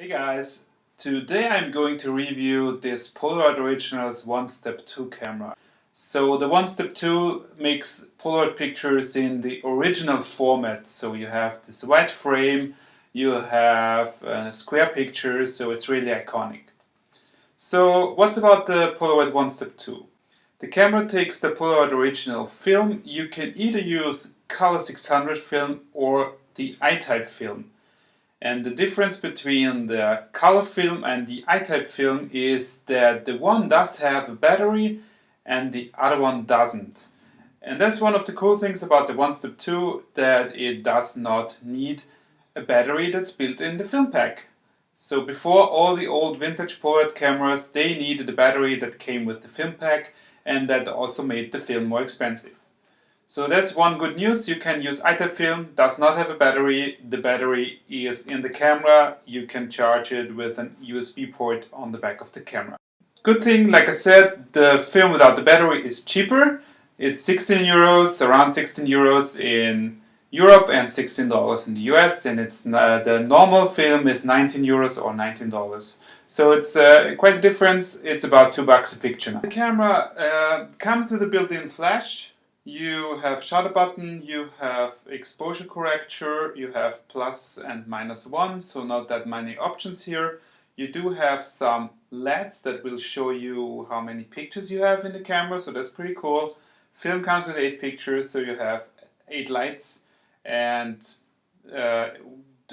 Hey guys, today I'm going to review this Polaroid Originals OneStep 2 camera. So the OneStep 2 makes Polaroid pictures in the original format. So you have this white frame, you have a square picture, so it's really iconic. So what's about the Polaroid OneStep 2? The camera takes the Polaroid original film. You can either use Color 600 film or the I-type film. And the difference between the color film and the I-type film is that the one does have a battery and the other one doesn't. And that's one of the cool things about the OneStep 2, that it does not need a battery that's built in the film pack. So before, all the old vintage Polaroid cameras, they needed a battery that came with the film pack, and that also made the film more expensive. So that's one good news. You can use I-type film, does not have a battery. The battery is in the camera. You can charge it with an USB port on the back of the camera. Good thing, like I said, the film without the battery is cheaper. It's 16 euros, around 16 euros in Europe and $16 in the US, and it's the normal film is 19 euros or $19. So it's quite a difference. It's about $2 a picture now. The camera comes with a built-in flash. You have shutter button, you have exposure corrector, you have plus and -1, so not that many options here. You do have some LEDs that will show you how many pictures you have in the camera, so that's pretty cool. Film comes with 8 pictures, so you have 8 lights, and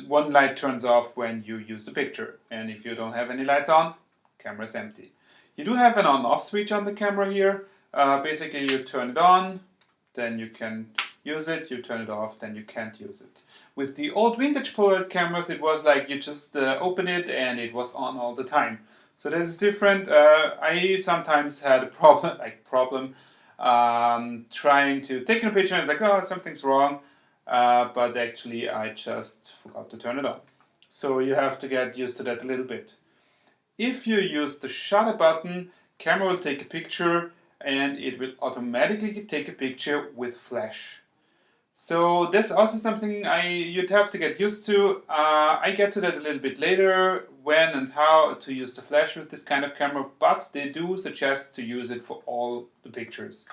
one light turns off when you use the picture. And if you don't have any lights on, camera is empty. You do have an on-off switch on the camera here. Basically you turn it on, then you can use it, you turn it off, then you can't use it. With the old vintage Polaroid cameras, it was like you just open it and it was on all the time. So that is different. I sometimes had a problem trying to take a picture and it's like, oh, something's wrong. But actually I just forgot to turn it on. So you have to get used to that a little bit. If you use the shutter button, camera will take a picture and it will automatically take a picture with flash. So that's also something you'd have to get used to. I get to that a little bit later, when and how to use the flash with this kind of camera, but they do suggest to use it for all the pictures.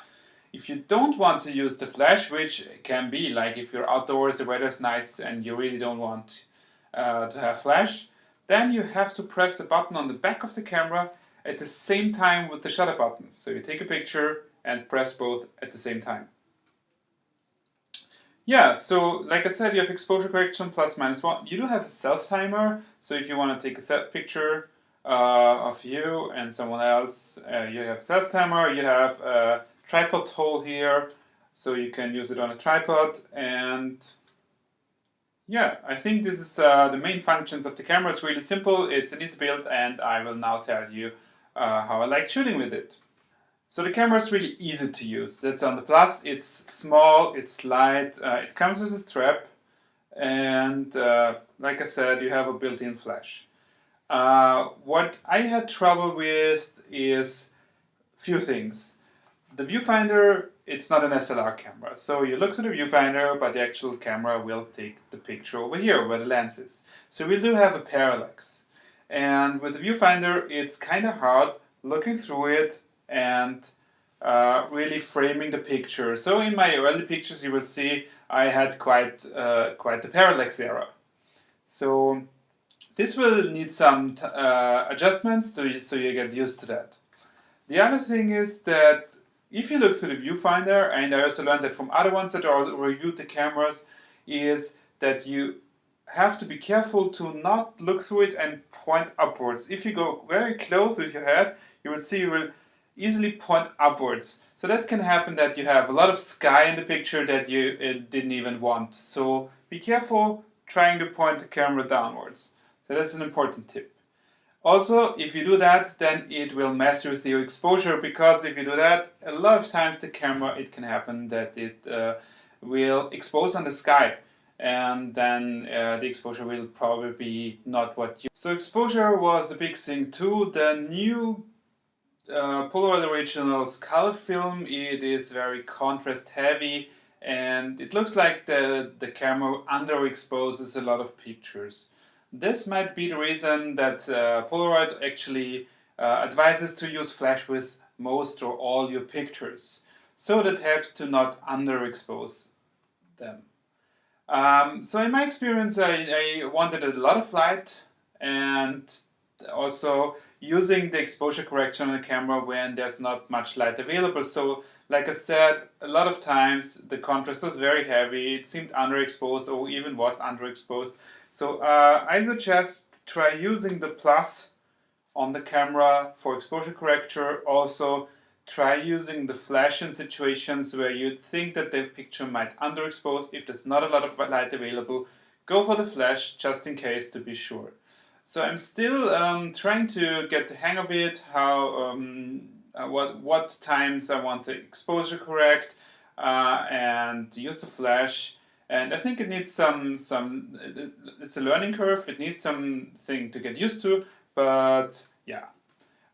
If you don't want to use the flash, which can be like if you're outdoors, the weather's nice and you really don't want to have flash, then you have to press a button on the back of the camera at the same time with the shutter button. So you take a picture and press both at the same time. Yeah, so like I said, you have exposure correction plus -1. You do have a self timer, so if you want to take a picture of you and someone else, you have self timer. You have a tripod hole here, so you can use it on a tripod. And yeah, I think this is the main functions of the camera. It's really simple, it's an easy build, and I will now tell you how I like shooting with it. So the camera is really easy to use. That's on the plus. It's small, it's light, it comes with a strap, and like I said, you have a built-in flash. What I had trouble with is a few things. The viewfinder, it's not an SLR camera. So you look to the viewfinder, but the actual camera will take the picture over here where the lens is. So we do have a parallax. And with the viewfinder, it's kind of hard looking through it and really framing the picture. So in my early pictures, you will see I had quite the parallax error. So this will need some adjustments so you get used to that. The other thing is that if you look through the viewfinder, and I also learned that from other ones that are reviewed the cameras, is that you have to be careful to not look through it and point upwards. If you go very close with your head, you will see you will easily point upwards. So that can happen that you have a lot of sky in the picture that you didn't even want. So be careful trying to point the camera downwards. So that's an important tip. Also, if you do that, then it will mess with your exposure, because if you do that, a lot of times the camera, it can happen that it will expose on the sky, and then the exposure will probably be not what you... So exposure was the big thing too. The new Polaroid Originals color film, it is very contrast heavy, and it looks like the camera underexposes a lot of pictures. this might be the reason that Polaroid actually advises to use flash with most or all your pictures. So that helps to not underexpose them. So in my experience, I wanted a lot of light and also using the exposure correction on the camera when there's not much light available. So like I said, a lot of times the contrast was very heavy, it seemed underexposed or even was underexposed. So I suggest try using the plus on the camera for exposure corrector. Also try using the flash in situations where you think that the picture might underexpose. If there's not a lot of light available, go for the flash just in case to be sure. So I'm still trying to get the hang of it, how what times I want to exposure correct and use the flash. And I think it needs it's a learning curve. It needs something to get used to. But yeah,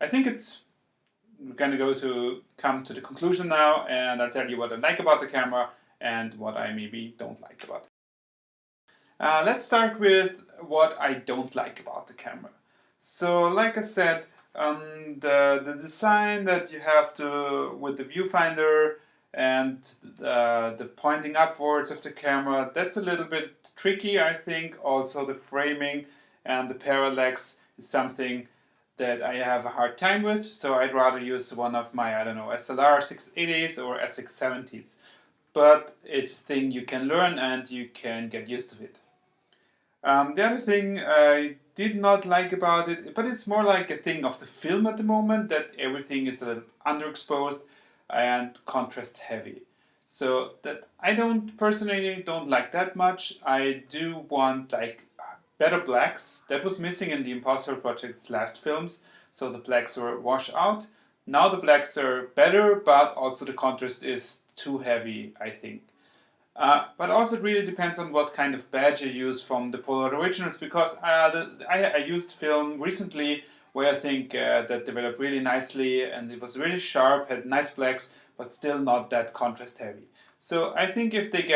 I think we're going to come to the conclusion now, and I'll tell you what I like about the camera and what I maybe don't like about it. Let's start with what I don't like about the camera. So like I said, the design that you have with the viewfinder and the pointing upwards of the camera, that's a little bit tricky, I think. Also the framing and the parallax is something that I have a hard time with, so I'd rather use one of my, I don't know, SLR 680s or SX70s. But it's a thing you can learn and you can get used to it. The other thing I did not like about it, but it's more like a thing of the film at the moment, that everything is a little underexposed and contrast heavy. So that I personally don't like that much. I do want like better blacks. That was missing in the Impossible Project's last films, so the blacks were washed out. Now the blacks are better, but also the contrast is too heavy, I think. But also it really depends on what kind of badge you use from the Polaroid Originals, because I used film recently where I think that developed really nicely and it was really sharp, had nice blacks, but still not that contrast heavy. So I think if they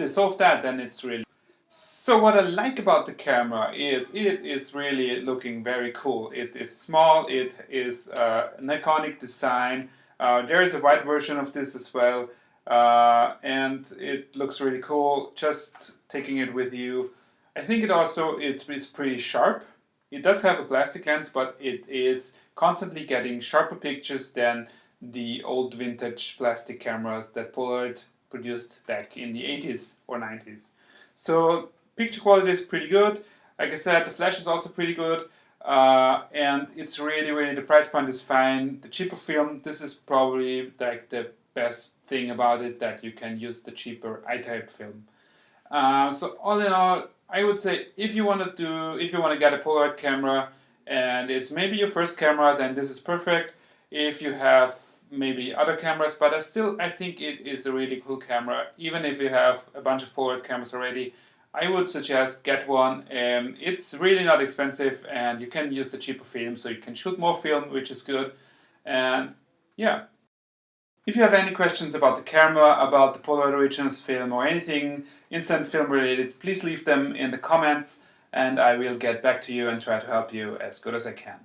solve that, then it's really... So what I like about the camera is it is really looking very cool. It is small, it is an iconic design. There is a white version of this as well, and it looks really cool just taking it with you. I think it's pretty sharp. It does have a plastic lens, but it is constantly getting sharper pictures than the old vintage plastic cameras that Polaroid produced back in the 80s or 90s. So picture quality is pretty good. Like I said, the flash is also pretty good. And it's really, the price point is fine. The cheaper film, this is probably like the best thing about it, that you can use the cheaper I-type film. So all in all, I would say if you want to get a Polaroid camera and it's maybe your first camera, then this is perfect. If you have maybe other cameras, but I think it is a really cool camera. Even if you have a bunch of Polaroid cameras already, I would suggest get one. It's really not expensive and you can use the cheaper film, so you can shoot more film, which is good. And yeah. If you have any questions about the camera, about the Polaroid Originals film, or anything instant film related, please leave them in the comments and I will get back to you and try to help you as good as I can.